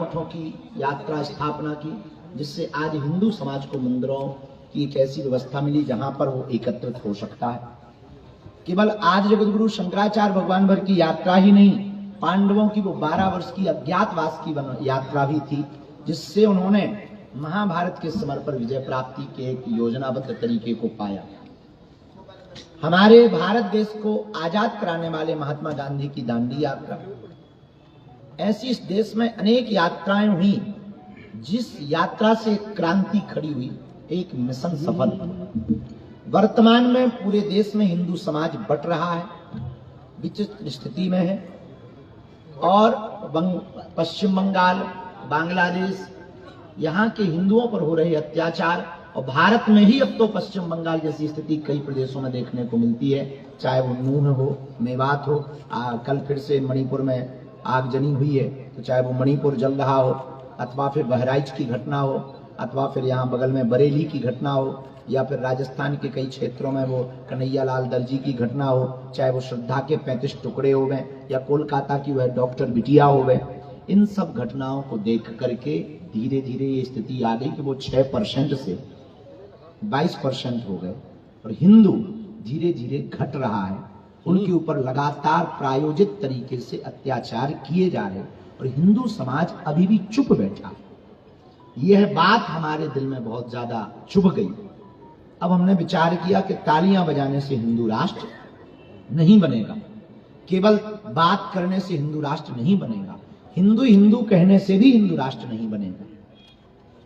मठों की यात्रा स्थापना की, जिससे आज हिंदू समाज को मंदिरों की एक ऐसी व्यवस्था मिली जहां पर वो एकत्रित हो सकता है। केवल आज जगतगुरु शंकराचार्य भगवान भर की यात्रा ही नहीं, पांडवों की वो 12 वर्ष की अज्ञातवास की यात्रा भी थी, जिससे उन्होंने महाभारत के समर पर विजय प्राप्ति के एक योजनाबद्ध तरीके को पाया। हमारे भारत देश को आजाद कराने वाले महात्मा गांधी की दांडी यात्रा, ऐसी इस देश में अनेक यात्राएं हुई, जिस यात्रा से क्रांति खड़ी हुई, एक मिशन सफल। वर्तमान में पूरे देश में हिंदू समाज बट रहा है, विचित्र स्थिति में है, और पश्चिम बंगाल, बांग्लादेश, यहाँ के हिंदुओं पर हो रहे अत्याचार, और भारत में ही अब तो पश्चिम बंगाल जैसी स्थिति कई प्रदेशों में देखने को मिलती है, चाहे वो नूह हो, मेवात हो, कल फिर से मणिपुर में आगजनी हुई है, तो चाहे वो मणिपुर जल रहा हो, अथवा फिर बहराइच की घटना हो, अथवा फिर यहाँ बगल में बरेली की घटना हो, या फिर राजस्थान के कई क्षेत्रों में वो कन्हैया लाल दर्जी की घटना हो, चाहे वो श्रद्धा के 35 टुकड़े हो गए, या कोलकाता की वह डॉक्टर बिटिया हो गए। इन सब घटनाओं को देख करके धीरे धीरे ये स्थिति आ गई कि वो 6% से 22% हो गए, और हिंदू धीरे धीरे घट रहा है। उनके ऊपर लगातार प्रायोजित तरीके से अत्याचार किए जा रहे, और हिंदू समाज अभी भी चुप बैठा। यह बात हमारे दिल में बहुत ज्यादा चुभ गई। अब हमने विचार किया कि तालियां बजाने से हिंदू राष्ट्र नहीं बनेगा, केवल बात करने से हिंदू राष्ट्र नहीं बनेगा, हिंदू हिंदू कहने से भी हिंदू राष्ट्र नहीं बनेगा।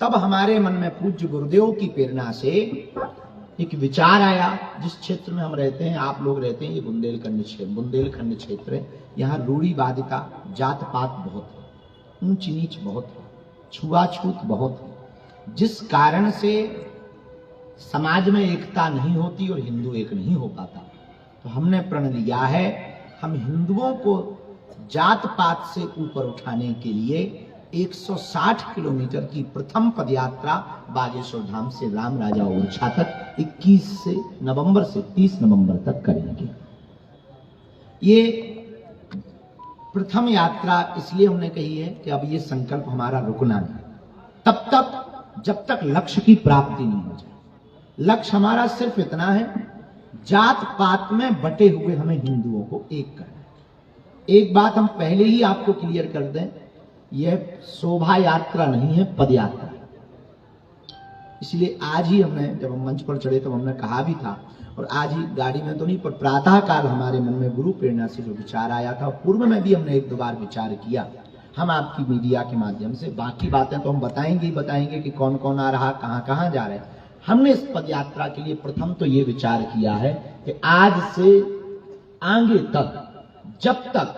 तब हमारे मन में पूज्य गुरुदेव की प्रेरणा से एक विचार आया। जिस क्षेत्र में हम रहते हैं, आप लोग रहते हैं, ये बुंदेलखंड क्षेत्र है। यहाँ रूढ़िवादिता, जात पात बहुत है, ऊंच नीच बहुत है, छुआछूत बहुत है, जिस कारण से समाज में एकता नहीं होती और हिंदू एक नहीं हो पाता। तो हमने प्रण लिया है, हम हिंदुओं को जात पात से ऊपर उठाने के लिए 160 किलोमीटर की प्रथम पदयात्रा बागेश्वर धाम से राम राजा ओरछा तक 21 नवंबर से 30 नवंबर तक करेंगे। ये प्रथम यात्रा इसलिए हमने कही है कि अब ये संकल्प हमारा रुकना नहीं, तब तक जब तक लक्ष्य की प्राप्ति नहीं हो जाए। लक्ष्य हमारा सिर्फ इतना है, जात पात में बटे हुए हमें हिंदुओं को एक करना। एक बात हम पहले ही आपको क्लियर कर दें, यह शोभा यात्रा नहीं है, पद यात्रा। इसलिए आज ही हमने, जब हम मंच पर चढ़े तो हमने कहा भी था, और आज ही गाड़ी में तो नहीं, पर प्रातः काल हमारे मन में गुरु प्रेरणा से जो विचार आया था, पूर्व में भी हमने 1-2 बार विचार किया। हम आपकी मीडिया के माध्यम से बाकी बातें तो हम बताएंगे कि कौन कौन आ रहा, कहां कहां जा रहे हैं। हमने इस पद यात्रा के लिए प्रथम तो ये विचार किया है कि आज से आगे तक जब तक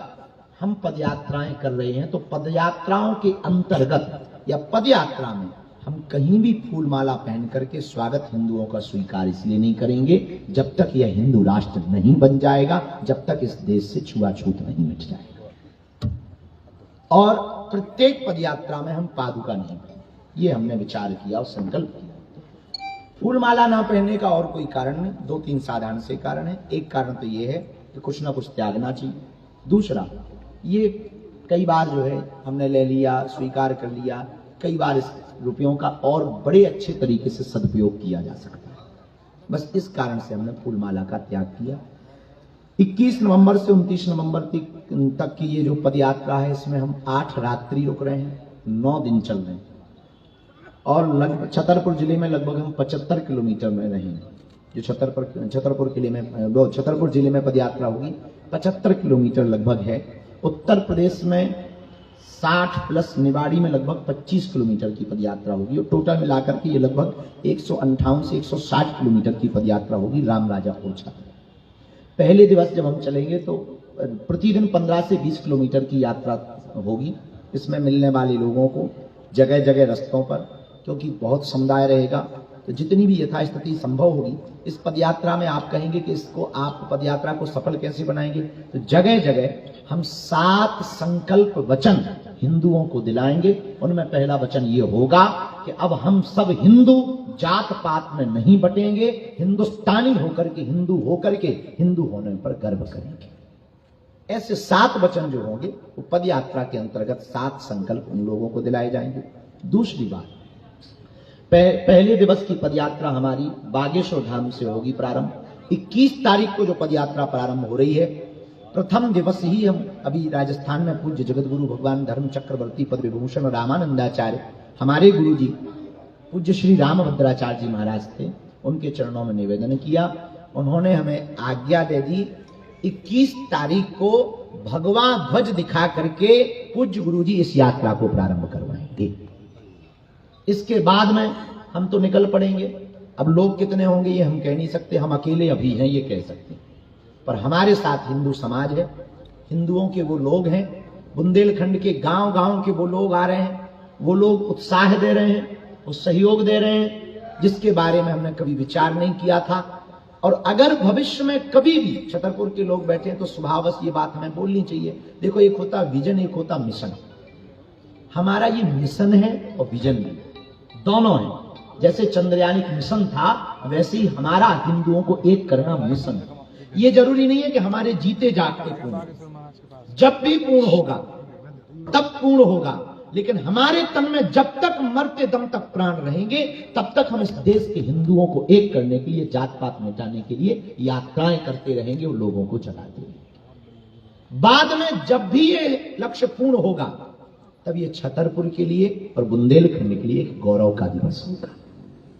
हम पदयात्राएं कर रहे हैं, तो पदयात्राओं के अंतर्गत या पदयात्रा में हम कहीं भी फूल माला पहन करके स्वागत हिंदुओं का स्वीकार इसलिए नहीं करेंगे जब तक यह हिंदू राष्ट्र नहीं बन जाएगा, जब तक इस देश से छुआछूत नहीं मिट जाएगा। और प्रत्येक पदयात्रा में हम पादुका नहीं पहनेंगे, ये हमने विचार किया और संकल्प किया। फूल माला ना पहनने का और कोई कारण नहीं, 2-3 साधारण से कारण है। एक कारण तो ये है कि कुछ ना कुछ त्यागना चाहिए। दूसरा, ये कई बार जो है हमने ले लिया, स्वीकार कर लिया, कई बार इस रुपयों का और बड़े अच्छे तरीके से सदुपयोग किया जा सकता है। बस इस कारण से हमने फूल माला का त्याग किया। 21 नवंबर से 29 नवंबर तक की ये जो पदयात्रा है, इसमें हम 8 रात्रि रुक रहे हैं, 9 दिन चल रहे हैं, और लगभग छतरपुर जिले में लगभग हम 75 किलोमीटर में रहेंगे। जो छतरपुर जिले में पदयात्रा होगी 75 किलोमीटर लगभग है। उत्तर प्रदेश में 60 प्लस, निवाड़ी में लगभग 25 किलोमीटर की पदयात्रा होगी, और टोटल मिलाकर के ये लगभग 158 से 160 किलोमीटर की पदयात्रा होगी राम राजा ओरछा। पहले दिवस जब हम चलेंगे तो प्रतिदिन 15 से 20 किलोमीटर की यात्रा होगी। इसमें मिलने वाले लोगों को जगह जगह रास्तों पर, क्योंकि बहुत समुदाय रहेगा, तो जितनी भी यथास्थिति संभव होगी इस पदयात्रा में आप कहेंगे कि इसको आप पदयात्रा को सफल कैसे बनाएंगे, तो जगह जगह हम 7 संकल्प वचन हिंदुओं को दिलाएंगे। उनमें पहला वचन ये होगा कि अब हम सब हिंदू जात पात में नहीं बटेंगे, हिंदुस्तानी होकर के हिंदू होने पर गर्व करेंगे। ऐसे 7 वचन जो होंगे वो पद यात्रा के अंतर्गत 7 संकल्प उन लोगों को दिलाए जाएंगे। दूसरी बात, पहले दिवस की पदयात्रा हमारी बागेश्वर धाम से होगी प्रारंभ। 21 तारीख को जो पदयात्रा प्रारंभ हो रही है, प्रथम दिवस ही हम अभी राजस्थान में पूज्य जगतगुरु भगवान धर्म चक्रवर्ती पद विभूषण रामानंदाचार्य हमारे गुरु जी पूज्य श्री रामभद्राचार्य जी महाराज थे, उनके चरणों में निवेदन किया। उन्होंने हमें आज्ञा दे दी 21 तारीख को भगवा ध्वज दिखा करके पूज्य गुरु जी इस यात्रा को प्रारंभ करवाएंगे। इसके बाद में हम तो निकल पड़ेंगे। अब लोग कितने होंगे ये हम कह नहीं सकते, हम अकेले अभी हैं ये कह सकते हैं, पर हमारे साथ हिंदू समाज है, हिंदुओं के वो लोग हैं, बुंदेलखंड के गांव गांव के वो लोग आ रहे हैं, वो लोग उत्साह दे रहे हैं, वो सहयोग दे रहे हैं, जिसके बारे में हमने कभी विचार नहीं किया था। और अगर भविष्य में कभी भी छतरपुर के लोग बैठे हैं तो स्वभावश ये बात हमें बोलनी चाहिए। देखो, एक होता विजन, एक होता मिशन। हमारा ये मिशन है और विजन भी, दोनों है। जैसे चंद्रयान एक मिशन था, वैसे ही हमारा हिंदुओं को एक करना मिशन है। ये जरूरी नहीं है कि हमारे जीते जागते पूर्ण, जब भी पूर्ण होगा तब पूर्ण होगा, लेकिन हमारे तन में जब तक मरते दम तक प्राण रहेंगे तब तक हम इस देश के हिंदुओं को एक करने के लिए, जात पात मिटाने के लिए यात्राएं करते रहेंगे और लोगों को जगाते रहेंगे। बाद में जब भी ये लक्ष्य पूर्ण होगा तब ये छतरपुर के लिए और बुंदेलखंड के लिए एक गौरव का दिवस होगा।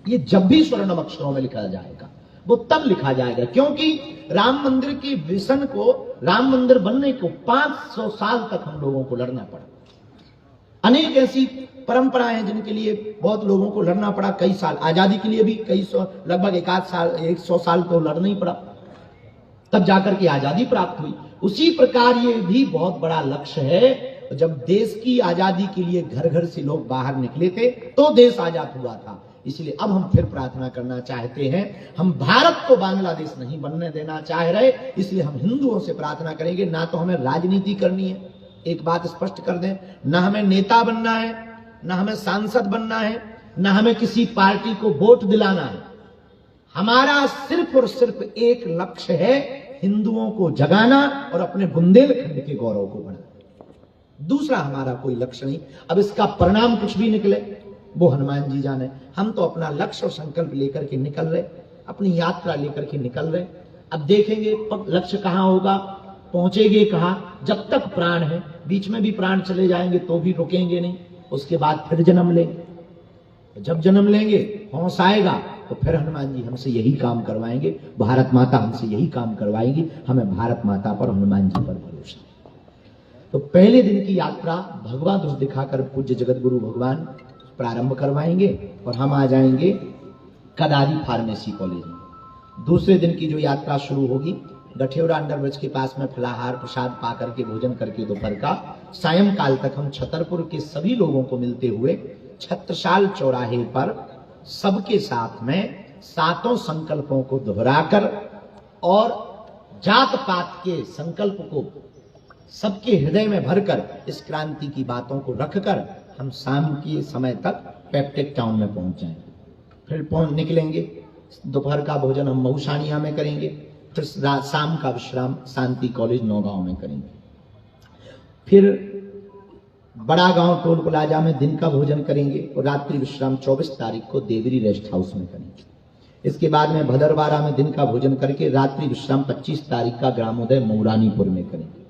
ये जब भी स्वर्णम अक्षरों में लिखा जाएगा वो तब लिखा जाएगा, क्योंकि राम मंदिर की विजन को, राम मंदिर बनने को 500 साल तक हम लोगों को लड़ना पड़ा। अनेक ऐसी परंपराएं हैं जिनके लिए बहुत लोगों को लड़ना पड़ा, कई साल। आजादी के लिए भी कई सौ, लगभग 100 साल तो लड़ना ही पड़ा, तब जाकर के आजादी प्राप्त हुई। उसी प्रकार ये भी बहुत बड़ा लक्ष्य है। जब देश की आजादी के लिए घर घर से लोग बाहर निकले थे तो देश आजाद हुआ था। इसलिए अब हम फिर प्रार्थना करना चाहते हैं, हम भारत को बांग्लादेश नहीं बनने देना चाह रहे, इसलिए हम हिंदुओं से प्रार्थना करेंगे। ना तो हमें राजनीति करनी है, एक बात स्पष्ट कर दें, ना हमें नेता बनना है, ना हमें सांसद बनना है, ना हमें किसी पार्टी को वोट दिलाना है। हमारा सिर्फ और सिर्फ एक लक्ष्य है, हिंदुओं को जगाना और अपने बुंदेलखंड के गौरव को बढ़ाना। दूसरा हमारा कोई लक्ष्य नहीं। अब इसका परिणाम कुछ भी निकले वो हनुमान जी जाने। हम तो अपना लक्ष्य और संकल्प लेकर के निकल रहे, अपनी यात्रा लेकर के निकल रहे। अब देखेंगे लक्ष्य कहां होगा, पहुंचेंगे कहां। जब तक प्राण है, बीच में भी प्राण चले जाएंगे तो भी रुकेंगे नहीं, उसके बाद फिर जन्म लेंगे। जब जन्म लेंगे, होश आएगा तो फिर हनुमान जी हमसे यही काम करवाएंगे, भारत माता हमसे यही काम करवाएगी। हमें भारत माता पर, हनुमान जी पर भरोसा। तो पहले दिन की यात्रा भगवा ध्वज दिखाकर पूज्य जगत गुरु भगवान प्रारंभ करवाएंगे और हम आ जाएंगे कदारी फार्मेसी कॉलेज में। दूसरे दिन की जो यात्रा शुरू होगी, गठेौरा अंडरब्रिज के पास में फलाहार प्रसाद पा करके, भोजन करके दोपहर का, सायंकाल तक हम छतरपुर के सभी लोगों को मिलते हुए छत्रसाल चौराहे पर सबके साथ में 7 संकल्पों को दोहराकर और जात पात के संकल्प को सबके हृदय में भरकर, इस क्रांति की बातों को रखकर हम शाम के समय तक पेप्टेक टाउन में पहुंच जाएंगे। फिर निकलेंगे, दोपहर का भोजन हम मऊसानिया में करेंगे, फिर शाम का विश्राम शांति कॉलेज नौगांव में करेंगे। फिर बड़ा गांव टोल प्लाजा में दिन का भोजन करेंगे और रात्रि विश्राम 24 तारीख को देवरी रेस्ट हाउस में करेंगे। इसके बाद में भदरवाड़ा में दिन का भोजन करके रात्रि विश्राम 25 तारीख का ग्रामोदय मऊरानीपुर में करेंगे।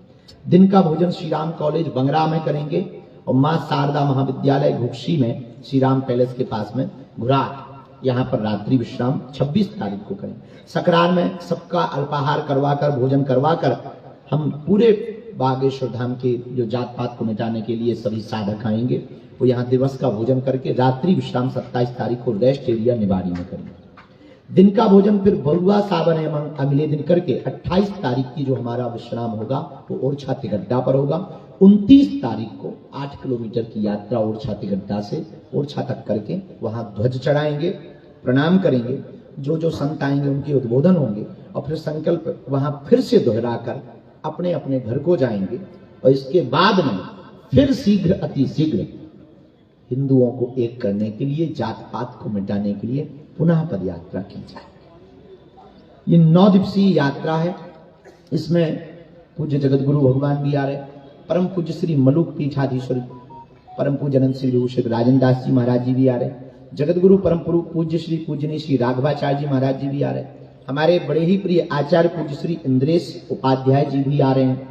दिन का भोजन श्री राम कॉलेज बंगरा में करेंगे और मां शारदा महाविद्यालय घुक्सी में श्री राम पैलेस के पास में घुराट, यहाँ पर रात्रि विश्राम 26 तारीख को करेंगे। सकरार में सबका अल्पाहार करवाकर, भोजन करवाकर हम पूरे बागेश्वर धाम के जो जात पात को मिटाने के लिए सभी साधक आएंगे, वो यहाँ दिवस का भोजन करके रात्रि विश्राम 27 तारीख को रेस्ट एरिया निवाड़ी में करेंगे। दिन का भोजन फिर बरुआ सावन एवं अगले दिन करके 28 तारीख की जो हमारा विश्राम होगा वो ओरछा तिगड्डा पर होगा। 29 तारीख को 8 किलोमीटर की यात्रा ओरछा तिगड्डा से ओरछा तक करके वहां ध्वज चढ़ाएंगे, प्रणाम करेंगे, जो जो संत आएंगे उनके उद्बोधन होंगे और फिर संकल्प वहां फिर से दोहराकर अपने अपने घर को जाएंगे। और इसके बाद में फिर शीघ्र, अति शीघ्र हिंदुओं को एक करने के लिए, जात पात को मिटाने के लिए पुनः पद यात्रा की जाए। ये 9 दिवसीय यात्रा है। इसमें पूज्य जगत गुरु भगवान भी आ रहे, परम पूज्य श्री मलुक पीठाधीश्वर परम पूज्य अनंत श्री विभूषित राजन दास जी महाराज जी भी आ रहे, जगत गुरु परम पूज्य श्री पूजनीय श्री राघवाचार्य जी महाराज जी भी आ रहे, हमारे बड़े ही प्रिय आचार्य पूज्य श्री इंद्रेश उपाध्याय जी भी आ रहे हैं,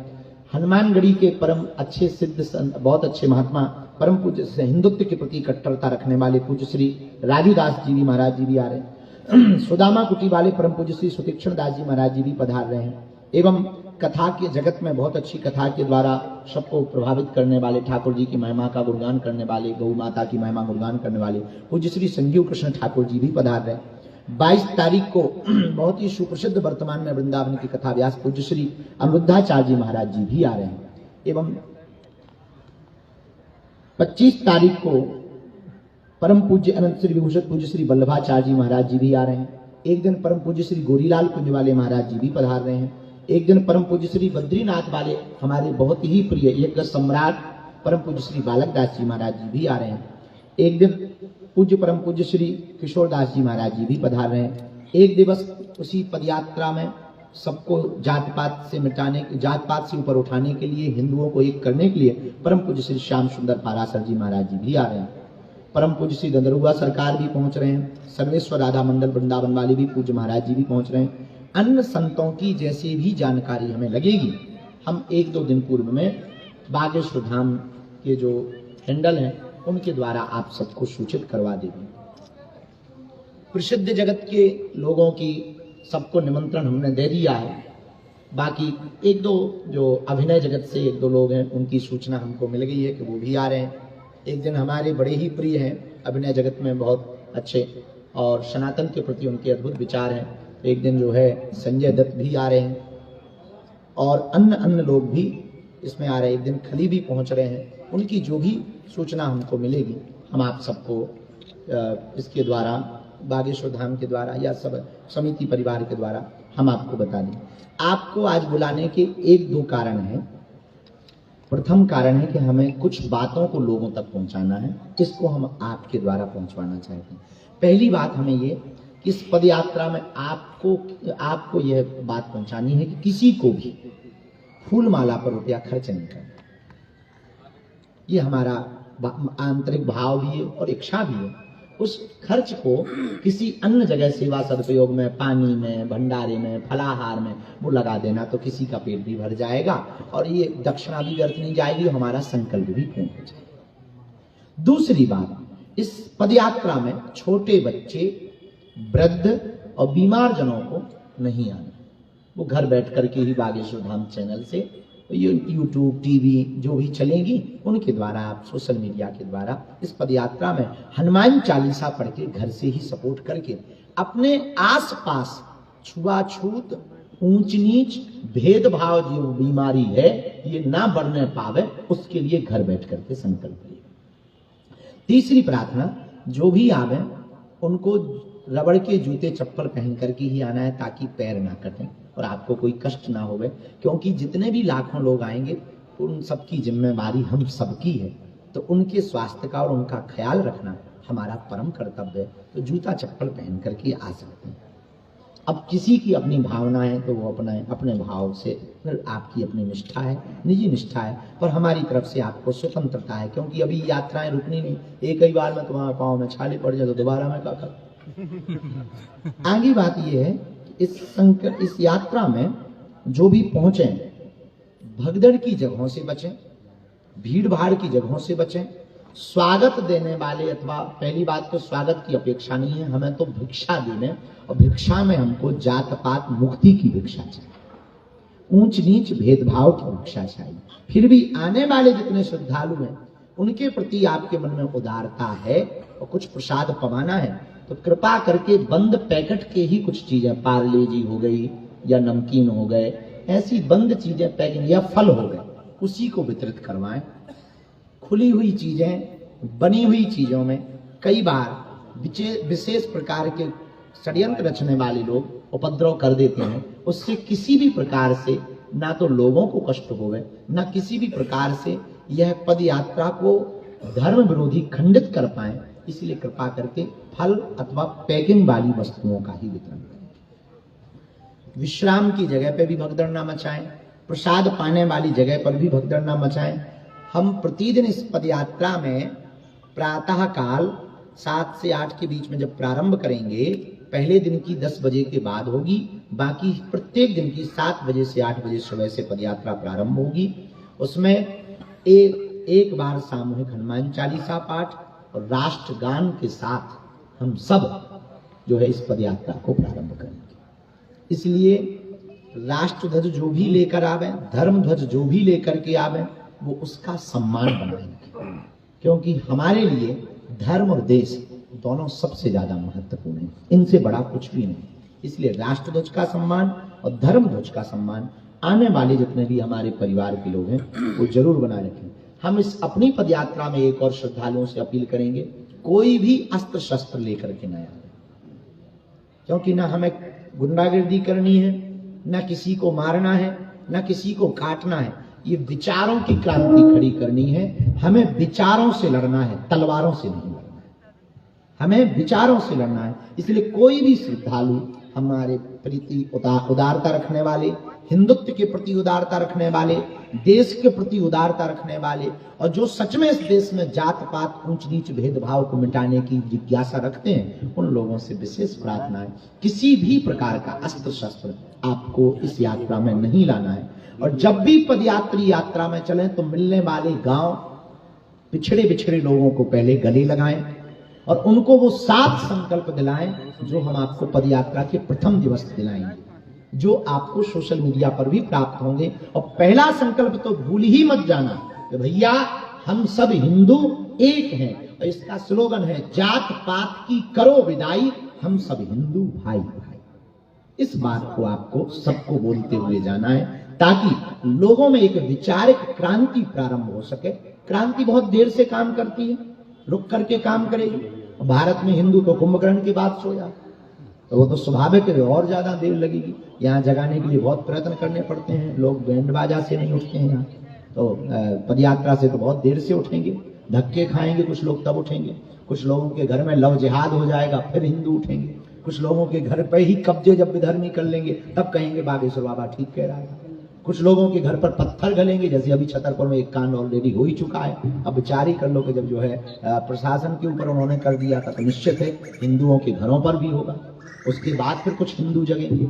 हनुमानगढ़ी के परम अच्छे सिद्ध बहुत अच्छे महात्मा परम पूज्य हिंदुत्व के प्रति कट्टरता रखने वाले पूज्य श्री राजू दास जी भी महाराज जी भी आ रहे हैं, सुदामा कुटी वाले परम पूज्य श्री सुतीक्षण दास जी महाराज जी भी पधार रहे हैं, एवं कथा के जगत में बहुत अच्छी कथा के द्वारा सबको प्रभावित करने वाले ठाकुर जी की महिमा का गुणगान करने वाले, गौ माता की महिमा गुणगान करने वाले पूज्य श्री संजीव कृष्ण ठाकुर जी भी पधार रहे हैं। 22 तारीख को बहुत ही सुप्रसिद्ध वर्तमान में वृंदावन की कथा व्यास पूज्य श्री अमृताचार्य जी महाराज जी भी आ रहे हैं, एवं 25 तारीख को परम पूज्य अनंत श्री विभूषित पूज्य श्री वल्लभाचार्य जी महाराज जी भी आ रहे हैं। एक दिन परम पूज्य श्री गोरीलाल कुंज वाले महाराज जी भी पधार रहे हैं। एक दिन परम पूज्य श्री बद्रीनाथ वाले हमारे बहुत ही प्रिय यज्ञ सम्राट परम पूज्य श्री बालक दास जी महाराज जी भी आ रहे हैं। एक दिन पूज्य परम पूज्य श्री किशोर दास जी महाराज जी भी पधार रहे हैं। एक दिवस उसी पदयात्रा में सबको जात पात से मिटाने, जात पात से ऊपर उठाने के लिए, हिंदुओं को एक करने के लिए परम पूज्य श्री श्याम सुंदर पारासर जी महाराज जी भी आ रहे हैं। परम पूज्य श्री गंधर्वा सरकार भी पहुंच रहे हैं। सर्वेश्वर राधा मंडल वृंदावन वाले भी पूज्य महाराज जी भी पहुंच रहे हैं। अन्य संतों की जैसी भी जानकारी हमें लगेगी, हम 1-2 दिन पूर्व में बागेश्वर धाम के जो हैंडल हैं उनके द्वारा आप सबको सूचित करवा देंगे। प्रसिद्ध जगत के लोगों की सबको निमंत्रण हमने दे दिया है। बाकी 1-2 जो अभिनय जगत से 1-2 लोग हैं उनकी सूचना हमको मिल गई है कि वो भी आ रहे हैं। एक दिन हमारे बड़े ही प्रिय हैं, अभिनय जगत में बहुत अच्छे और सनातन के प्रति उनके अद्भुत विचार हैं। एक दिन जो है संजय दत्त भी आ रहे हैं और अन्य लोग भी इसमें आ रहे हैं। एक दिन खली भी पहुंच रहे हैं। उनकी जो भी सूचना हमको मिलेगी हम आप सबको इसके द्वारा, बागेश्वर धाम के द्वारा या सब समिति परिवार के द्वारा हम आपको बता दें। आपको आज बुलाने के 1-2 कारण हैं। प्रथम कारण है कि हमें कुछ बातों को लोगों तक पहुंचाना है, इसको हम आपके द्वारा पहुंचवाना चाहते हैं। पहली बात हमें ये, इस पद यात्रा में आपको यह बात पहुंचानी है कि किसी को भी फूल माला पर रुपया खर्च नहीं करना। ये हमारा आंतरिक भाव भी है और इच्छा भी है। उस खर्च को किसी अन्य जगह सेवा सदुपयोग में, पानी में, भंडारे में, फलाहार में वो लगा देना तो किसी का पेट भी भर जाएगा और ये दक्षिणा भी व्यर्थ नहीं जाएगी, हमारा संकल्प भी पूर्ण हो जाएगा। दूसरी बात, इस पदयात्रा में छोटे बच्चे, वृद्ध और बीमार जनों को नहीं आना। वो घर बैठ करके ही बागेश्वर धाम चैनल से, यूट्यूब, टीवी जो भी चलेंगी उनके द्वारा, आप सोशल मीडिया के द्वारा इस पदयात्रा में हनुमान चालीसा पढ़ के घर से ही सपोर्ट करके अपने आसपास छुआछूत, ऊंच नीच, भेदभाव जो बीमारी है ये ना बढ़ने पावे, उसके लिए घर बैठ करके संकल्प लिया। तीसरी प्रार्थना, जो भी आवे उनको रबड़ के जूते चप्पल पहन करके ही आना है ताकि पैर ना कटें और आपको कोई कष्ट ना होवे, क्योंकि जितने भी लाखों लोग आएंगे उन सबकी जिम्मेवारी हम सबकी है, तो उनके स्वास्थ्य का और उनका ख्याल रखना हमारा परम कर्तव्य है। तो जूता चप्पल पहन करके आ सकते हैं। अब किसी की अपनी भावना है तो वो अपने भाव से, आपकी अपनी निष्ठा है, निजी निष्ठा है, पर हमारी तरफ से आपको स्वतंत्रता है, क्योंकि अभी यात्राएं रुकनी नहीं। एक ही बार में तुम्हारे पाँव में छाले पड़ जाए तो दोबारा में क्या कर। आगे बात यह है, इस यात्रा में जो भी पहुंचे भगदड़ की जगहों से बचें, भीड़ भाड़ की जगहों से बचें। स्वागत देने वाले, अथवा पहली बात तो स्वागत की अपेक्षा नहीं है, हमें तो भिक्षा देने, और भिक्षा में हमको जात पात मुक्ति की भिक्षा चाहिए, ऊंच नीच भेदभाव की भिक्षा चाहिए। फिर भी आने वाले जितने श्रद्धालु हैं उनके प्रति आपके मन में उदारता है और कुछ प्रसाद पवाना है तो कृपा करके बंद पैकेट के ही कुछ चीजें, पार्ले जी हो गई या नमकीन हो गए, ऐसी बंद चीजें पैकिंग, या फल हो गए, उसी को वितरित करवाएं। खुली हुई चीजें, बनी हुई चीजों में कई बार विशेष प्रकार के षड्यंत्र रचने वाले लोग उपद्रव कर देते हैं। उससे किसी भी प्रकार से ना तो लोगों को कष्ट होवे, ना किसी भी प्रकार से यह पद यात्रा को धर्म विरोधी खंडित कर पाए, इसलिए कृपा करके फल अथवा पैकिंग वाली वस्तुओं का ही वितरण करें। विश्राम की जगह पे भी भगदड़ ना मचाएं, प्रसाद पाने वाली जगह पर भी भगदड़ न मचाएं। हम प्रतिदिन इस पदयात्रा में प्रातः काल 7 से 8 के बीच में जब प्रारंभ करेंगे, पहले दिन की 10 बजे के बाद होगी, बाकी प्रत्येक दिन की 7 बजे से 8 बजे सुबह से पदयात्रा प्रारंभ होगी। उसमें एक बार सामूहिक हनुमान चालीसा पाठ और राष्ट्रगान के साथ हम सब जो है इस पदयात्रा को प्रारंभ करेंगे। इसलिए राष्ट्र ध्वज जो भी लेकर आवे, धर्म ध्वज जो भी लेकर के आवे, वो उसका सम्मान बनाएंगे, क्योंकि हमारे लिए धर्म और देश दोनों सबसे ज्यादा महत्वपूर्ण है, इनसे बड़ा कुछ भी नहीं। इसलिए राष्ट्र ध्वज का सम्मान और धर्म ध्वज का सम्मान आने वाले जितने भी हमारे परिवार के लोग हैं वो जरूर बनाए रखें। हम इस अपनी पदयात्रा में एक और श्रद्धालुओं से अपील करेंगे, कोई भी अस्त्र शस्त्र लेकर के न आए, क्योंकि ना हमें गुंडागर्दी करनी है, ना किसी को मारना है, ना किसी को काटना है। ये विचारों की क्रांति खड़ी करनी है। हमें विचारों से लड़ना है, तलवारों से नहीं लड़ना है। हमें विचारों से लड़ना है। इसलिए कोई भी श्रद्धालु हमारे प्रति उदारता रखने वाले, हिंदुत्व के प्रति उदारता रखने वाले, देश के प्रति उदारता रखने वाले, और जो सच में इस देश में जात पात ऊंच नीच भेदभाव को मिटाने की जिज्ञासा रखते हैं, उन लोगों से विशेष प्रार्थना है, किसी भी प्रकार का अस्त्र शस्त्र आपको इस यात्रा में नहीं लाना है। और जब भी पदयात्री यात्रा में चलें तो मिलने वाले गांव, पिछड़े बिछड़े लोगों को पहले गले लगाएं और उनको वो 7 संकल्प दिलाएं जो हम आपको पदयात्रा के प्रथम दिवस दिलाएंगे, जो आपको सोशल मीडिया पर भी प्राप्त होंगे। और पहला संकल्प तो भूल ही मत जाना कि भैया हम सब हिंदू एक हैं, और इसका स्लोगन है, जात पात की करो विदाई, हम सब हिंदू भाई भाई। इस बात को आपको सबको बोलते हुए जाना है, ताकि लोगों में एक विचारिक क्रांति प्रारंभ हो सके। क्रांति बहुत देर से काम करती है, रुक करके काम करेगी। भारत में हिंदू तो कुंभकर्ण की बात सो जाए, तो वो तो स्वाभाविक है, और ज्यादा देर लगेगी। यहाँ जगाने के लिए बहुत प्रयत्न करने पड़ते हैं, लोग बैंड बाजा से नहीं उठते हैं यहाँ, तो पदयात्रा से तो बहुत देर से उठेंगे, धक्के खाएंगे कुछ लोग तब उठेंगे। कुछ लोगों के घर में लव जिहाद हो जाएगा फिर हिंदू उठेंगे। कुछ लोगों के घर पे ही कब्जे जब विधर्मी कर लेंगे तब कहेंगे बागेश्वर बाबा ठीक कह रहा है। कुछ लोगों के घर पर पत्थर घलेंगे, जैसे अभी छतरपुर में एक कांड ऑलरेडी हो ही चुका है। अब विचार ही कर लो कि जब जो है प्रशासन के ऊपर उन्होंने कर दिया था, तो निश्चित है हिंदुओं के घरों पर भी होगा। उसके बाद फिर कुछ हिंदू जगेंगे,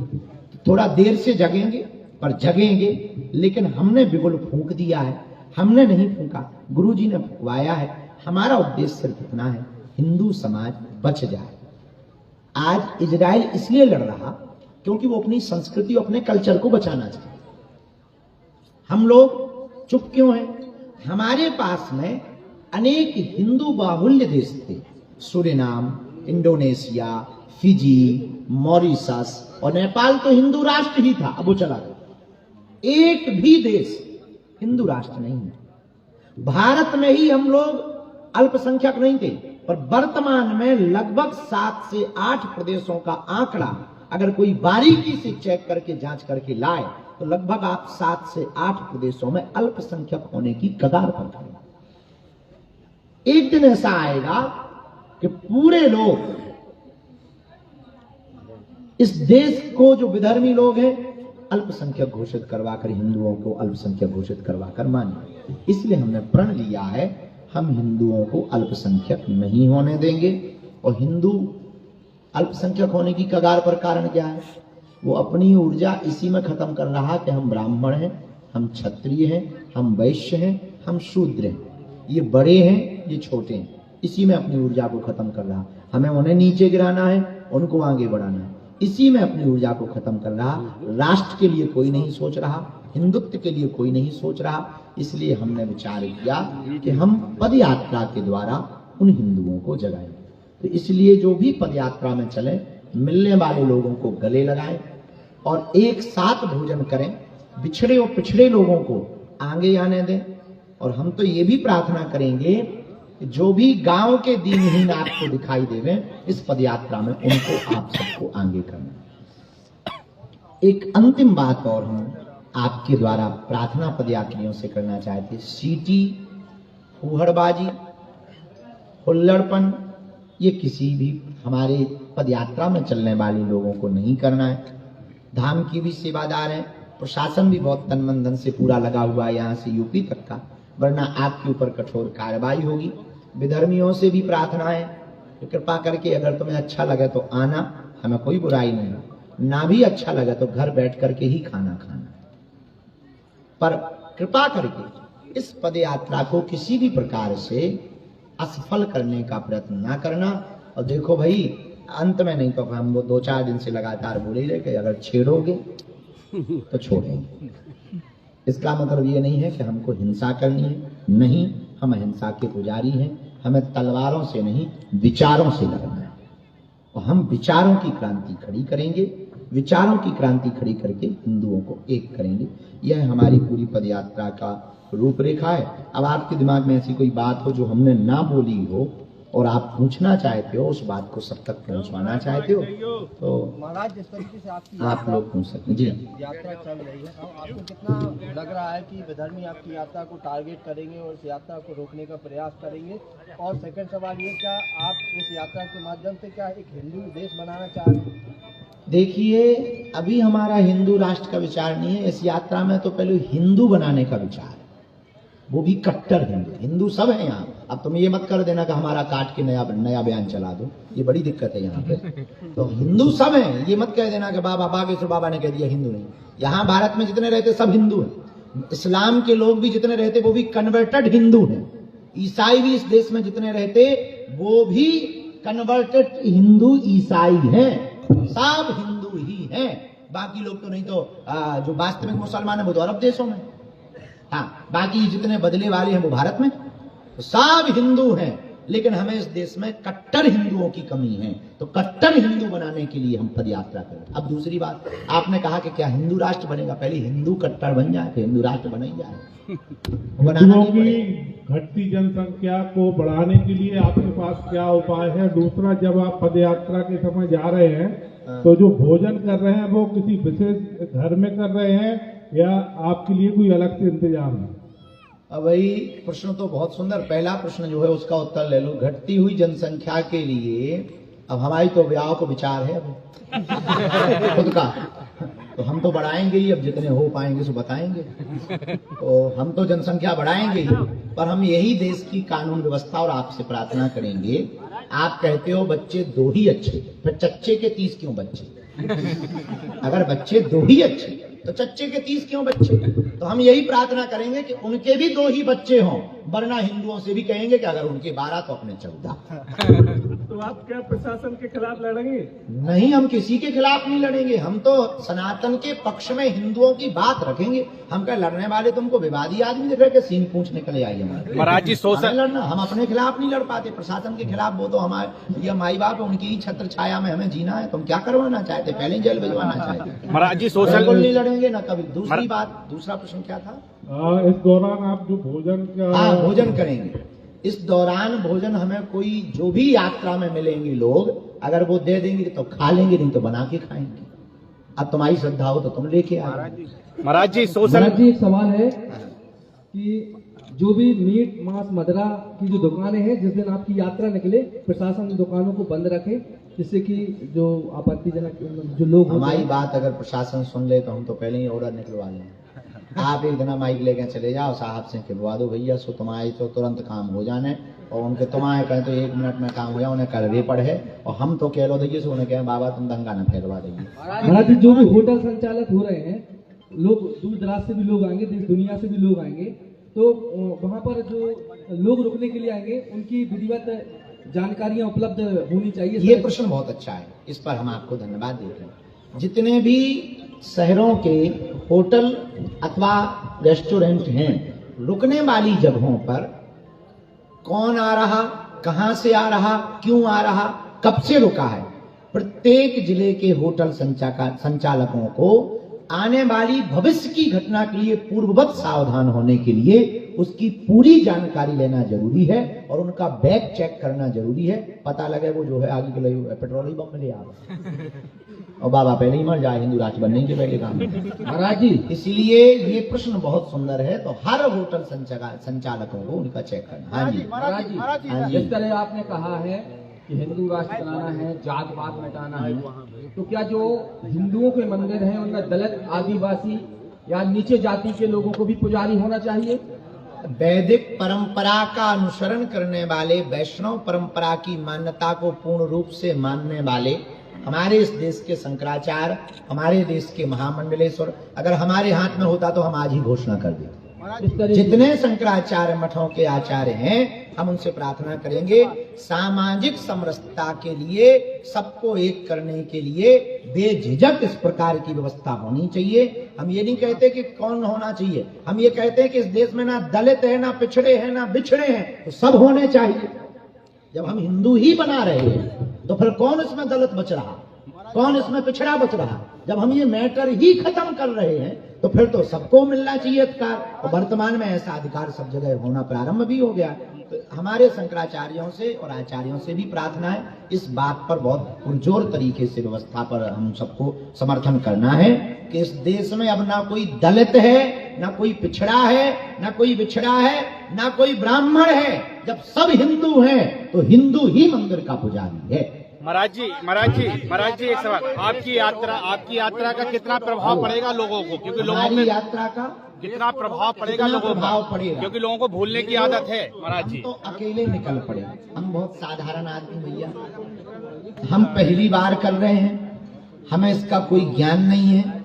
थोड़ा देर से जगेंगे पर जगेंगे। लेकिन हमने बिगुल फूंक दिया है, हमने नहीं फूंका, गुरुजी ने फूंकवाया है। हमारा उद्देश्य सिर्फ इतना है, हिंदू समाज बच जाए। आज इजराइल इसलिए लड़ रहा क्योंकि वो अपनी संस्कृति, अपने कल्चर को बचाना चाहता। हम लोग चुप क्यों हैं? हमारे पास में अनेक हिंदू बाहुल्य देश थे, सूरीनाम, इंडोनेशिया, फिजी, मॉरिशस और नेपाल तो हिंदू राष्ट्र ही था, अब वो चला गया। एक भी देश हिंदू राष्ट्र नहीं है। भारत में ही हम लोग अल्पसंख्यक नहीं थे, पर वर्तमान में लगभग 7 से 8 प्रदेशों का आंकड़ा अगर कोई बारीकी से चेक करके जांच करके लाए तो लगभग आप 7 से 8 प्रदेशों में अल्पसंख्यक होने की कगार पर खड़े। एक दिन ऐसा आएगा कि पूरे लोग इस देश को, जो विधर्मी लोग हैं, अल्पसंख्यक घोषित करवाकर, हिंदुओं को अल्पसंख्यक घोषित करवाकर माने। इसलिए हमने प्रण लिया है, हम हिंदुओं को अल्पसंख्यक नहीं होने देंगे। और हिंदू अल्पसंख्यक होने की कगार पर कारण क्या है? वो अपनी ऊर्जा इसी में खत्म कर रहा कि हम ब्राह्मण हैं, हम क्षत्रिय हैं, हम वैश्य हैं, हम शूद्र हैं, ये बड़े हैं, ये छोटे हैं। इसी में अपनी ऊर्जा को खत्म कर रहा। हमें उन्हें नीचे गिराना है, उनको आगे बढ़ाना है। इसी में अपनी ऊर्जा को खत्म कर रहा। राष्ट्र के लिए कोई नहीं सोच रहा, हिंदुत्व के लिए कोई नहीं सोच रहा। इसलिए हमने विचार किया कि हम पदयात्रा के द्वारा उन हिंदुओं को जगाएं। तो इसलिए जो भी पदयात्रा में चले, मिलने वाले लोगों को गले लगाएं और एक साथ भोजन करें। बिछड़े और पिछड़े लोगों को आगे आने दें। और हम तो ये भी प्रार्थना करेंगे कि जो भी गांव के दीनहीन आपको दिखाई देवे, इस पदयात्रा में उनको आप सबको आगे करना। एक अंतिम बात और हम आपके द्वारा प्रार्थना पदयात्रियों से करना चाहते। सीटी, फूहड़बाजी, हुल्लड़पन, ये किसी भी हमारे पदयात्रा में चलने वाले लोगों को नहीं करना है। धाम की भी सेवादार हैं, प्रशासन भी बहुत तन मन धन से पूरा लगा हुआ है यहाँ से यूपी तक का, वरना आपके ऊपर कठोर कार्रवाई होगी। विधर्मियों से भी प्रार्थना है कि कृपा करके अगर तुम्हें अच्छा लगे तो आना, हमें कोई बुराई नहीं, ना भी अच्छा लगे तो घर बैठ करके ही खाना खाना, पर कृपा करके इस पद यात्रा को किसी भी प्रकार से असफल करने का प्रयत्न ना करना। और देखो भाई, अंत में नहीं तो हम वो 2-4 दिन से लगातार बोल ही रहे कि अगर छेड़ोगे तो छोड़ेंगे। इसका मतलब ये नहीं है कि हमको हिंसा करनी है, नहीं, हम अहिंसा के पुजारी हैं, हमें तलवारों से नहीं विचारों से लड़ना है। और हम विचारों की क्रांति खड़ी करेंगे, विचारों की क्रांति खड़ी करके हिंदुओं को एक करेंगे। यह हमारी पूरी पदयात्रा का रूपरेखा है। अब आपके दिमाग में ऐसी कोई बात हो जो हमने ना बोली हो और आप पूछना चाहते हो, उस बात को सब तक पहुंचवाना चाहते हो, तो महाराज जिस तरीके से आपकी आप लोग पूछ सकते हैं। जी, यात्रा चल रही है, आपको कितना लग रहा है कि विधर्मी आपकी यात्रा को टारगेट करेंगे और इस यात्रा को रोकने का प्रयास करेंगे? और सेकंड सवाल ये, क्या आप इस यात्रा के माध्यम से क्या एक हिंदू देश बनाना चाह रहे हैं? देखिए, अभी हमारा हिंदू राष्ट्र का विचार नहीं है। इस यात्रा में तो पहले हिंदू बनाने का विचार है, वो भी कट्टर हिंदू। हिंदू सब है यहाँ। अब तुम ये मत कर देना कि हमारा काट के नया बयान चला दो, ये बड़ी दिक्कत है यहाँ पे। तो हिंदू सब है, ये मत कह देना कि बाबा बागेश्वर बाबा ने कह दिया हिंदू नहीं। यहाँ भारत में जितने रहते सब हिंदू हैं। इस्लाम के लोग भी जितने रहते वो भी कन्वर्टेड हिंदू हैं। ईसाई भी इस देश में जितने रहते वो भी कन्वर्टेड हिंदू ईसाई हैं, सब हिंदू ही हैं। बाकी लोग तो नहीं तो जो वास्तविक मुसलमान है वो तो अरब देशों में, हाँ, बाकी जितने बदले वाले हैं वो भारत में, तो सब हिंदू हैं। लेकिन हमें इस देश में कट्टर हिंदुओं की कमी है, तो कट्टर हिंदू बनाने के लिए हम पदयात्रा करें। अब दूसरी बात, आपने कहा कि क्या हिंदू राष्ट्र बनेगा? पहले हिंदू कट्टर बन जाए फिर हिंदू राष्ट्र बन ही जाए। हिंदुओं की घटती जनसंख्या को बढ़ाने के लिए आपके पास क्या उपाय है? दूसरा, जब आप पदयात्रा के समय जा रहे हैं तो जो भोजन कर रहे हैं वो किसी विशेष घर में कर रहे हैं या आपके लिए कोई अलग से इंतजाम है? अब वही प्रश्न तो बहुत सुंदर, पहला प्रश्न जो है उसका उत्तर ले लो। घटती हुई जनसंख्या के लिए अब हमारी तो ब्याह को विचार है अब खुद का, तो हम तो बढ़ाएंगे ही, अब जितने हो पाएंगे सो बताएंगे। तो हम तो जनसंख्या बढ़ाएंगे ही, पर हम यही देश की कानून व्यवस्था और आपसे प्रार्थना करेंगे। आप कहते हो बच्चे 2 ही अच्छे, फिर चच्चे के 30 क्यों बच्चे? अगर बच्चे 2 ही अच्छे तो चच्चे के 30 क्यों बच्चे? तो हम यही प्रार्थना करेंगे कि उनके भी 2 ही बच्चे हों, वरना हिंदुओं से भी कहेंगे कि अगर उनके 12 तो अपने 14। तो आप क्या प्रशासन के खिलाफ लड़ेंगे? नहीं, हम किसी के खिलाफ नहीं लड़ेंगे। हम तो सनातन के पक्ष में हिंदुओं की बात रखेंगे। हम क्या लड़ने वाले तुमको विवादी आदमी दिख रहे के सीन पूछ निकले आई हमारे? महाराज जी, सोशल लड़ना, हम अपने खिलाफ नहीं लड़ पाते, प्रशासन के खिलाफ। वो तो हमारे ये माई बाप है, उनकी ही छत्र छाया में हमें जीना है। तुम क्या करवाना चाहते? पहले जेल भिजवाना चाहते? महाराज जी, सोशल बिल्कुल नहीं लड़ेंगे ना कभी। दूसरी बात, दूसरा प्रश्न क्या था? इस दौरान आप जो भोजन का... हाँ, भोजन करेंगे। इस दौरान भोजन हमें कोई जो भी यात्रा में मिलेंगे लोग, अगर वो दे देंगे तो खा लेंगे, नहीं तो बना के खाएंगे। अब तुम्हारी श्रद्धा हो तो तुम लेके आओ। महाराज जी, सोशल महाराज जी, एक सवाल है कि जो भी मीट मांस मदिरा की जो दुकानें हैं, जिस दिन आपकी यात्रा निकले प्रशासन इन दुकानों को बंद रखे, जिससे कि जो आपत्तिजनक जो लोग हमारी बात अगर प्रशासन सुन ले तो हम तो पहले ही ऑर्डर निकलवा लें। आप एक दिन माइक लेके चले जाओ, साहब से कहवा दो भैया सो तुम्हारे तो तुरंत काम हो जाने, और उनके तुम्हारे कहें तो 1 मिनट में काम हो जाए, उन्हें करवे पड़े है। और हम तो कह लो दीजिए सो उन्हें कहें बाबा तुम दंगा न फैलवा देंगे। महाराज जी, जो भी होटल संचालक हो रहे हैं, लोग दूर दराज से भी लोग आएंगे, देश दुनिया से भी लोग आएंगे, तो वहाँ पर जो लोग रुकने के लिए आएंगे उनकी विधिवत जानकारियां उपलब्ध होनी चाहिए। ये प्रश्न बहुत अच्छा है, इस पर हम आपको धन्यवाद देते हैं। जितने भी शहरों के होटल अथवा रेस्टोरेंट हैं, रुकने वाली जगहों पर कौन आ रहा, कहां से आ रहा, क्यों आ रहा, कब से रुका है, प्रत्येक जिले के होटल संचालकों को आने वाली भविष्य की घटना के लिए पूर्ववत सावधान होने के लिए उसकी पूरी जानकारी लेना जरूरी है और उनका बैग चेक करना जरूरी है। पता लगे वो जो है आगे के लिए पेट्रोल ही बम ले आ और बाबा पहले ही मर जाए, हिंदू राष्ट्र बनने के पहले काम। महाराज जी, इसलिए ये प्रश्न बहुत सुंदर है, तो हर होटल संचालकों को उनका चेक करना। हाँ जी, महाराज जी, हाँ जी। जिस तरह आपने कहा है कि हिंदू राष्ट्र बनाना है, जात पात मिटाना है, तो क्या जो हिंदुओं के मंदिर हैं उनमें दलित आदिवासी या नीचे जाति के लोगों को भी पुजारी होना चाहिए? वैदिक परंपरा का अनुसरण करने वाले, वैष्णव परंपरा की मान्यता को पूर्ण रूप से मानने वाले हमारे इस देश के शंकराचार्य, हमारे देश के महामंडलेश्वर, अगर हमारे हाथ में होता तो हम आज ही घोषणा कर देते। जितने शंकराचार्य मठों के आचार्य हैं, हम उनसे प्रार्थना करेंगे सामाजिक समरसता के लिए, सबको एक करने के लिए बेझिझक इस प्रकार की व्यवस्था होनी चाहिए। हम ये नहीं कहते कि कौन होना चाहिए, हम ये कहते हैं कि इस देश में ना दलित है, ना पिछड़े हैं, ना बिछड़े हैं, तो सब होने चाहिए। जब हम हिंदू ही बना रहे हैं तो फिर कौन इसमें दलित बच रहा, कौन इसमें पिछड़ा बच रहा? जब हम ये मैटर ही खत्म कर रहे हैं तो फिर तो सबको मिलना चाहिए अधिकार, और वर्तमान में ऐसा अधिकार सब जगह होना प्रारंभ भी हो गया। तो हमारे शंकराचार्यों से और आचार्यों से भी प्रार्थना है, इस बात पर बहुत पुरजोर तरीके से व्यवस्था पर हम सबको समर्थन करना है कि इस देश में अब ना कोई दलित है, ना कोई पिछड़ा है, ना कोई बिछड़ा है, ना कोई ब्राह्मण है। जब सब हिंदू हैं तो हिंदू ही मंदिर का पुजारी है। महाराज जी एक सवाल, आपकी यात्रा का कितना प्रभाव पड़ेगा लोगों को? क्योंकि लोगों हमारी में यात्रा का कितना प्रभाव पड़ेगा कितना लोगों प्रभाव पर? पड़ेगा? क्योंकि लोगों को भूलने की आदत है महाराज जी। तो अकेले निकल पड़े, हम बहुत साधारण आदमी भैया, हम पहली बार कर रहे हैं, हमें इसका कोई ज्ञान नहीं है।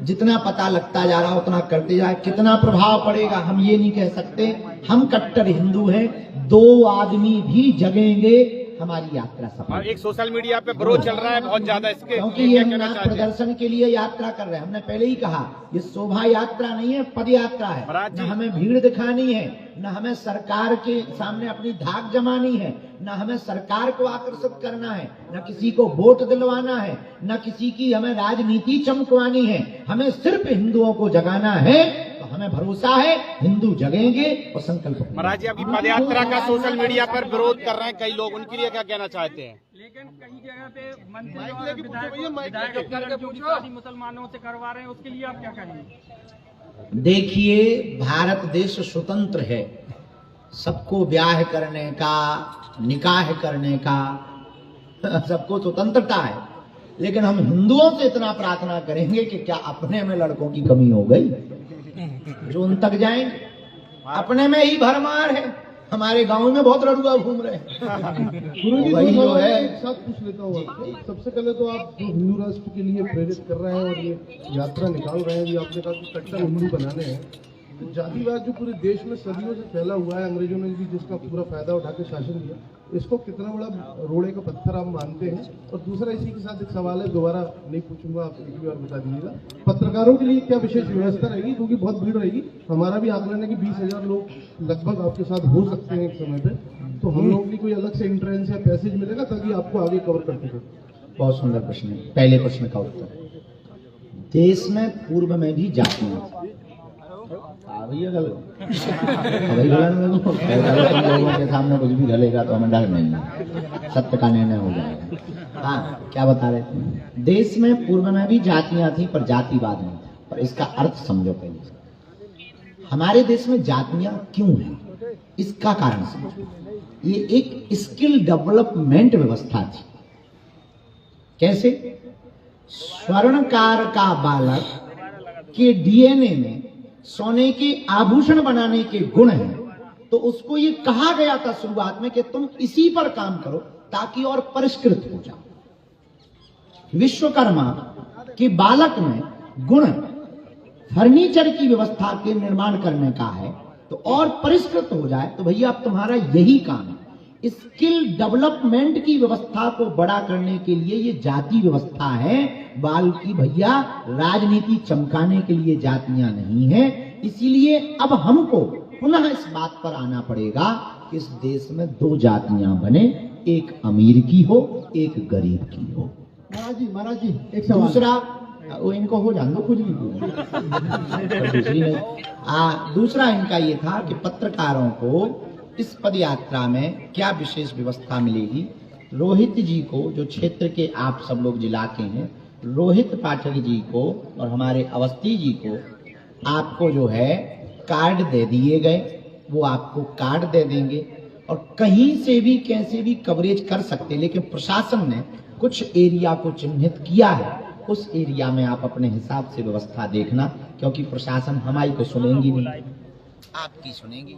जितना पता लगता जा रहा उतना करते जाए। कितना प्रभाव पड़ेगा हम ये नहीं कह सकते। हम कट्टर हिंदू हैं, 2 आदमी भी जगेंगे हमारी यात्रा सफल। और एक सोशल मीडिया पे विरोध चल रहा है बहुत ज्यादा इसके, क्योंकि ये हम नाथ प्रदर्शन के लिए यात्रा कर रहे हैं। हमने पहले ही कहा ये शोभा यात्रा नहीं है, पद यात्रा है। न हमें भीड़ दिखानी है, न हमें सरकार के सामने अपनी धाक जमानी है, न हमें सरकार को आकर्षित करना है, न किसी को वोट दिलवाना है, न किसी की हमें राजनीति चमकवानी है। हमें सिर्फ हिंदुओं को जगाना है। तो हमें भरोसा है हिंदू जगेंगे और संकल्प। महाराज जी, आपकी पदयात्रा का सोशल मीडिया पर विरोध कर रहे हैं कई लोग, उनके लिए क्या कहना चाहते हैं? लेकिन कई जगह पे मंत्री और विधायक जो शादी मुसलमानों से करवा रहे हैं, उसके लिए आप क्या कहेंगे? देखिए, भारत देश स्वतंत्र है, सबको ब्याह करने का, निकाह करने का सबको स्वतंत्रता है। लेकिन हम हिंदुओं से इतना प्रार्थना करेंगे कि क्या अपने में लड़कों की कमी हो गई जो उन तक जाएंगे? अपने में ही भरमार है। हमारे गांव में बहुत लड़ुआ घूम रहे हैं। वही जो है। एक साथ पूछ लेता हूँ आपसे। सबसे पहले तो आप जो हिंदू राष्ट्र के लिए प्रेरित कर रहे हैं और ये यात्रा निकाल रहे हैं, ये आपने कहा कि कट्टर हिंदू बनाने हैं, तो जातिवाद जो पूरे देश में सदियों से फैला हुआ है, अंग्रेजों ने भी जिसका पूरा फायदा उठा के शासन दिया, इसको कितना बड़ा रोड़े का पत्थर आप मानते हैं? और दूसरा इसी के साथ एक सवाल है, दोबारा नहीं पूछूंगा, आप एक भी और बता दीजिएगा, पत्रकारों के लिए क्या विशेष व्यवस्था रहेगी? क्योंकि बहुत भीड़ रहेगी। हमारा भी आकलन है कि 20,000 लोग लगभग आपके साथ हो सकते हैं एक समय पे, तो हम लोगों की कोई अलग से एंट्रेंस या पैसेज मिलेगा ताकि आपको आगे कवर करते हैं? बहुत सुंदर प्रश्न है। पहले प्रश्न का उत्तर, देश में पूर्व में भी जातियां लोगों के सामने कुछ भी ढलेगा तो हमें डर नहीं है, सत्य का निर्णय हो जाएगा। हाँ, क्या बता रहे थे? देश में पूर्व में भी जातियां थी पर जातिवाद नहीं था। पर इसका अर्थ समझो पहले। हमारे देश में जातियां क्यों हैं, इसका कारण समझो। ये एक स्किल डेवलपमेंट व्यवस्था थी। कैसे? स्वर्णकार का बालक के डीएनए में सोने के आभूषण बनाने के गुण हैं, तो उसको ये कहा गया था शुरुआत में कि तुम इसी पर काम करो ताकि और परिष्कृत हो जाओ। विश्वकर्मा के बालक में गुण फर्नीचर की व्यवस्था के निर्माण करने का है, तो और परिष्कृत हो जाए, तो भैया अब तुम्हारा यही काम है। स्किल डेवलपमेंट की व्यवस्था को बड़ा करने के लिए ये जाति व्यवस्था है। बाल की भैया राजनीति चमकाने के लिए जातियां नहीं है। इसीलिए अब हमको पुनः इस बात पर आना पड़ेगा कि इस देश में 2 जातियां बने, एक अमीर की हो, एक गरीब की हो। महाराज जी एक सवाल। दूसरा, वो इनको हो जान दो, कुछ नहीं दूसरी नहीं। दूसरा इनका ये था कि पत्रकारों को इस पद यात्रा में क्या विशेष व्यवस्था मिलेगी। रोहित जी को, जो क्षेत्र के आप सब लोग जिला के हैं, रोहित पाठक जी को और हमारे अवस्थी जी को आपको जो है कार्ड दे दिए गए, वो आपको कार्ड दे देंगे और कहीं से भी कैसे भी कवरेज कर सकते। लेकिन प्रशासन ने कुछ एरिया को चिन्हित किया है उस एरिया में आप अपने हिसाब से व्यवस्था देखना, क्योंकि प्रशासन हमारी को सुनेंगी नहीं, आपकी सुनेंगी।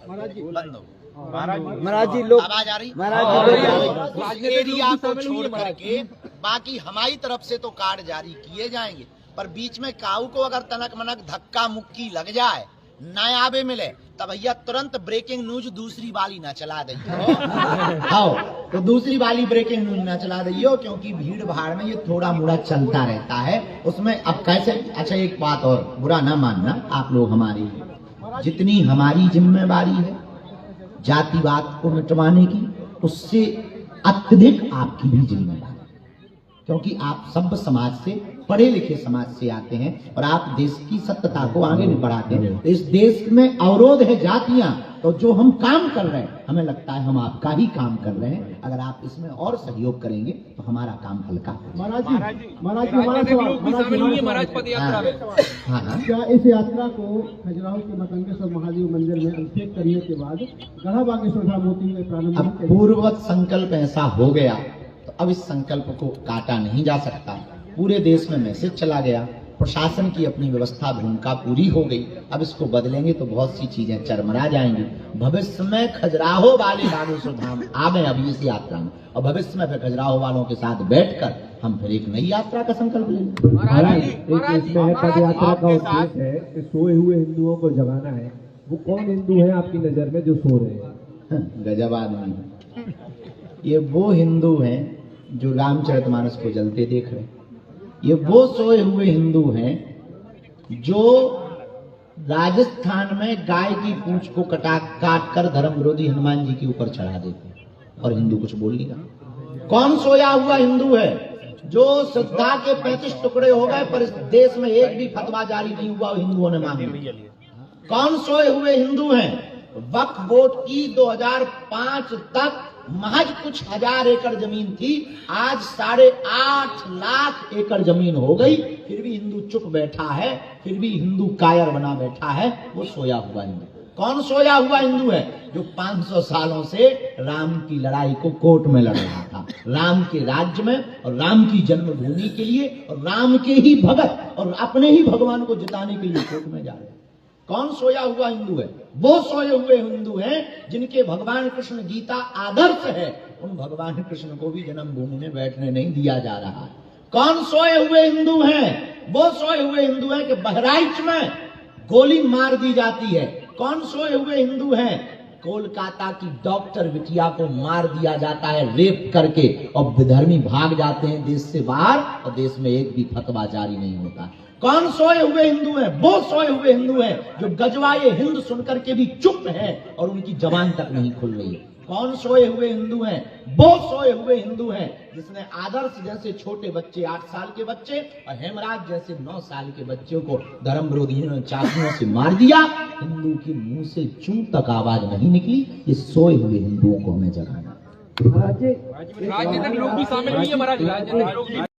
बंद हो महाराज जी लोग आवाज आ रही महाराज उस एरिया को छोड़ करके बाकी हमारी तरफ से तो कार्ड जारी किए जाएंगे, पर बीच में काऊ को अगर तनक मनक धक्का मुक्की लग जाए, नायाबे मिले, तब भैया तुरंत ब्रेकिंग न्यूज दूसरी वाली ना चला दइयो। आओ तो दूसरी वाली ब्रेकिंग न्यूज ना चला दइयो, क्योंकि भीड़ भाड़ में ये थोड़ा मुड़ा चलता रहता है। उसमें अब कैसे, अच्छा एक बात और, बुरा ना मानना, आप लोग हमारी, जितनी हमारी जिम्मेवारी है जातिवाद को मिटवाने की, उससे अत्यधिक आपकी भी जिम्मेदारी, क्योंकि आप सब समाज से, पढ़े लिखे समाज से आते हैं और आप देश की सत्ता को आगे नहीं बढ़ाते हैं। इस देश में अवरोध है जातियां, तो जो हम काम कर रहे हैं, हमें लगता है हम आपका ही काम कर रहे हैं। अगर आप इसमें और सहयोग करेंगे तो हमारा काम हल्का हो जाएगा। महाराज जी हमारा सवाल, हाँ, क्या इस यात्रा को खजुराहो के मतंगेश्वर महादेव मंदिर में अभिषेक करने के बाद गढ़ा बागेश्वर धाम मोती में प्रारंभ अब पूर्ववत संकल्प ऐसा हो गया तो अब इस संकल्प को काटा नहीं जा सकता। पूरे देश में मैसेज चला गया, प्रशासन की अपनी व्यवस्था भूमिका पूरी हो गई। अब इसको बदलेंगे तो बहुत सी चीजें चरमरा जाएंगी। भविष्य में खजुराहो वाले बागेश्वर धाम आ गए अभी इस यात्रा में, और भविष्य में फिर खजुराहो वालों के साथ बैठकर हम फिर एक नई यात्रा का संकल्प लेंगे। इसमें पद यात्रा का उद्देश्य है कि सोए हुए हिंदुओं को जगाना है। वो कौन हिंदू है आपकी नजर में जो सो रहे हैं? गजब आदमी है ये। वो हिंदू हैं जो रामचरितमानस को जलते देख रहे हैं। ये वो सोए हुए हिंदू हैं जो राजस्थान में गाय की पूंछ को काट कर धर्म विरोधी हनुमान जी के ऊपर चढ़ा देते हैं, और हिंदू कुछ बोल नहीं रहा। कौन सोया हुआ हिंदू है जो श्रद्धा के 35 टुकड़े हो गए पर इस देश में एक भी फतवा जारी नहीं हुआ, हिंदुओं ने मांग लिया? कौन सोए हुए हिंदू हैं? वक्फ बोर्ड की 2005 तक महज कुछ हजार एकड़ जमीन थी, आज 8.5 लाख एकड़ जमीन हो गई, फिर भी हिंदू चुप बैठा है, फिर भी हिंदू कायर बना बैठा है। वो सोया हुआ हिंदू। कौन सोया हुआ हिंदू है? जो 500 सालों से राम की लड़ाई को कोर्ट में लड़ रहा था, राम के राज्य में और राम की जन्मभूमि के लिए, और राम के ही भगत और अपने ही भगवान को जिताने के लिए कोर्ट में जा रहे हैं। कौन सोया हुआ हिंदू है? वो सोए हुए हिंदू हैं जिनके भगवान कृष्ण गीता आदर्श है। उन भगवान कृष्ण को भी जन्मभूमि में बैठने नहीं दिया जा रहा है। कौन सोए हुए हिंदू हैं? वो सोए हुए हिंदू हैं कि बहराइच में गोली मार दी जाती है। कौन सोए हुए हिंदू हैं? कोलकाता की डॉक्टर बिटिया को मार दिया जाता है रेप करके, और विधर्मी भाग जाते हैं देश से बाहर, और देश में एक भी फतवा जारी नहीं होता। कौन सोए हुए हिंदू हैं? वो सोए हुए हिंदू हैं जो गजवाए हिंद सुनकर के भी चुप है और उनकी जबान तक नहीं खुल रही है। कौन सोए हुए हिंदू हैं? वो सोए हुए हिंदू हैं जिसने आदर्श जैसे छोटे बच्चे, 8 साल के बच्चे, और हेमराज जैसे 9 साल के बच्चों को धर्म विरोधियों ने चाकुओं से मार दिया। हिंदू के मुंह से चूं तक आवाज नहीं निकली। ये सोए हुए हिंदुओं को हमें जगाना। राजनीतिक लोग भी शामिल हुए हैं महाराज।